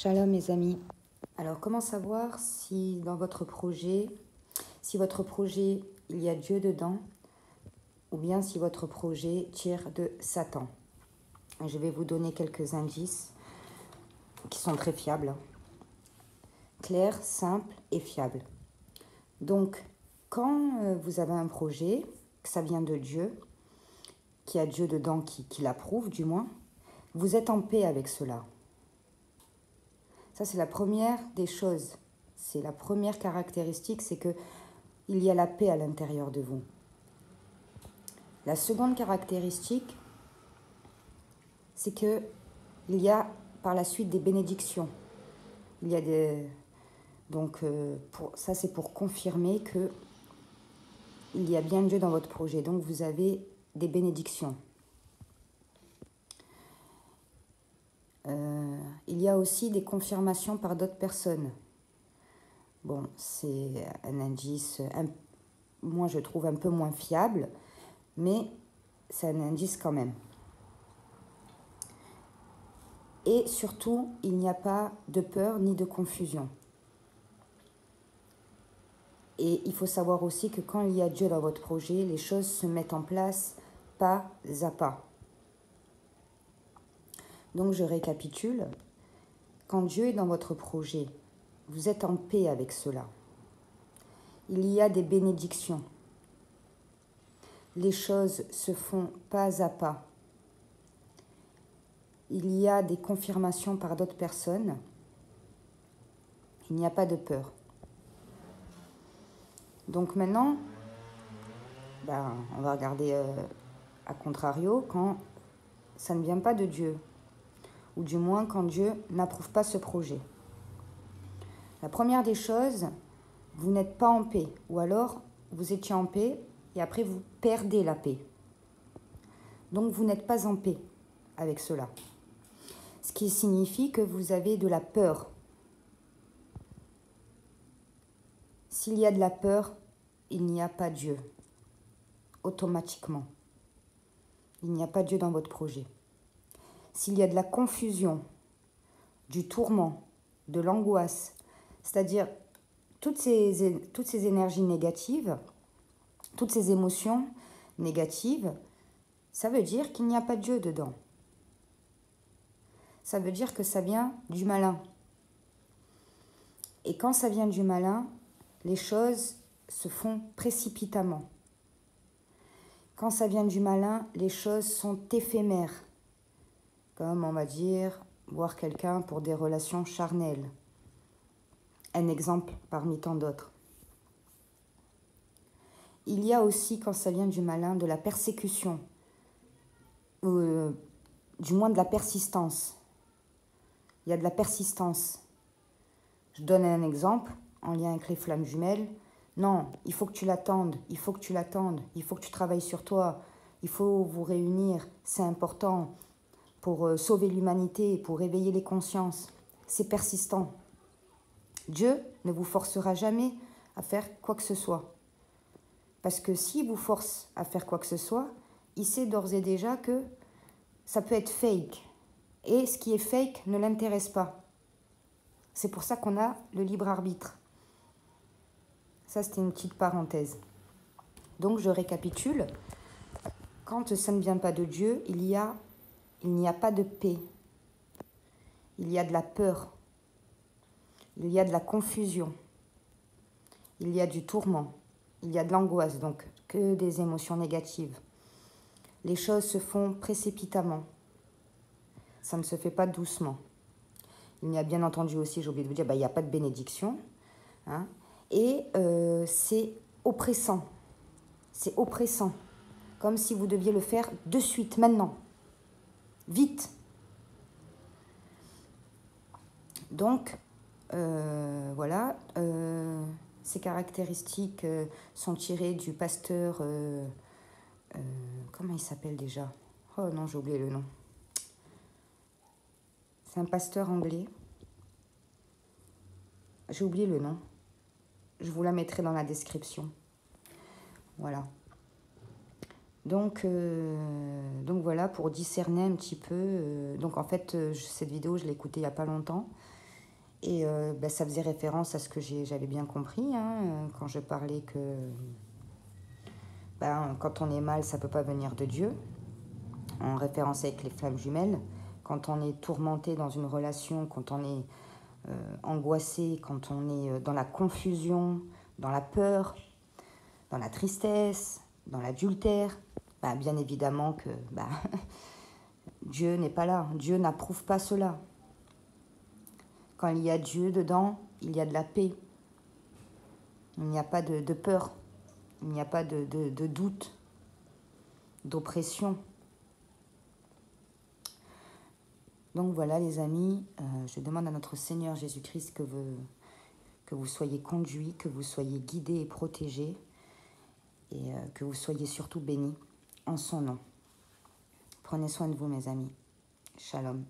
Shalom mes amis. Alors comment savoir si dans votre projet, il y a Dieu dedans ou bien si votre projet tire de Satan? Je vais vous donner quelques indices qui sont très fiables, clairs, simples et fiables. Donc quand vous avez un projet, que ça vient de Dieu, qu'il y a Dieu dedans qui l'approuve du moins, vous êtes en paix avec cela. Ça, c'est la première des choses. C'est la première caractéristique, c'est qu'il y a la paix à l'intérieur de vous. La seconde caractéristique, c'est qu'il y a par la suite des bénédictions. Il y a des... Donc, ça, c'est pour confirmer qu'il y a bien Dieu dans votre projet. Donc, vous avez des bénédictions. Il y a aussi des confirmations par d'autres personnes. Bon, c'est un indice, moi je trouve un peu moins fiable, mais c'est un indice quand même. Et surtout, il n'y a pas de peur ni de confusion. Et il faut savoir aussi que quand il y a Dieu dans votre projet, les choses se mettent en place pas à pas. Donc je récapitule. Quand Dieu est dans votre projet, vous êtes en paix avec cela. Il y a des bénédictions. Les choses se font pas à pas. Il y a des confirmations par d'autres personnes. Il n'y a pas de peur. Donc maintenant, on va regarder à contrario quand ça ne vient pas de Dieu. Ou du moins quand Dieu n'approuve pas ce projet. La première des choses, vous n'êtes pas en paix. Ou alors, vous étiez en paix et après vous perdez la paix. Donc vous n'êtes pas en paix avec cela. Ce qui signifie que vous avez de la peur. S'il y a de la peur, il n'y a pas Dieu. Automatiquement. Il n'y a pas Dieu dans votre projet. S'il y a de la confusion, du tourment, de l'angoisse, c'est-à-dire toutes ces énergies négatives, toutes ces émotions négatives, ça veut dire qu'il n'y a pas Dieu dedans. Ça veut dire que ça vient du malin. Et quand ça vient du malin, les choses se font précipitamment. Quand ça vient du malin, les choses sont éphémères. Comme on va dire, voir quelqu'un pour des relations charnelles. Un exemple parmi tant d'autres. Il y a aussi, quand ça vient du malin, de la persécution, ou du moins de la persistance. Il y a de la persistance. Je donne un exemple en lien avec les flammes jumelles. Non, il faut que tu l'attendes, il faut que tu l'attendes, il faut que tu travailles sur toi, il faut vous réunir, c'est important pour sauver l'humanité, pour réveiller les consciences. C'est persistant. Dieu ne vous forcera jamais à faire quoi que ce soit. Parce que s'il vous force à faire quoi que ce soit, il sait d'ores et déjà que ça peut être fake. Et ce qui est fake ne l'intéresse pas. C'est pour ça qu'on a le libre arbitre. Ça, c'était une petite parenthèse. Donc, je récapitule. Quand ça ne vient pas de Dieu, il n'y a pas de paix. Il y a de la peur. Il y a de la confusion. Il y a du tourment. Il y a de l'angoisse, donc que des émotions négatives. Les choses se font précipitamment. Ça ne se fait pas doucement. Il y a bien entendu aussi, j'ai oublié de vous dire, il n'y a pas de bénédiction. Hein, et c'est oppressant. C'est oppressant. Comme si vous deviez le faire de suite, maintenant. Vite. Donc, voilà. Ces caractéristiques sont tirées du pasteur... comment il s'appelle déjà? Oh non, j'ai oublié le nom. C'est un pasteur anglais. J'ai oublié le nom. Je vous la mettrai dans la description. Voilà. Donc voilà, pour discerner un petit peu. Donc en fait, cette vidéo, je l'ai écoutée il n'y a pas longtemps. Et ben, ça faisait référence à ce que j'avais bien compris, hein, quand je parlais que ben, quand on est mal, ça ne peut pas venir de Dieu, en référence avec les flammes jumelles. Quand on est tourmenté dans une relation, quand on est angoissé, quand on est dans la confusion, dans la peur, dans la tristesse, dans l'adultère, ben, bien évidemment que ben, Dieu n'est pas là. Dieu n'approuve pas cela. Quand il y a Dieu dedans, il y a de la paix. Il n'y a pas de peur. Il n'y a pas de doute, d'oppression. Donc voilà les amis, je demande à notre Seigneur Jésus-Christ que vous soyez conduits, que vous soyez guidés et protégés et que vous soyez surtout bénis en son nom. Prenez soin de vous mes amis. Shalom.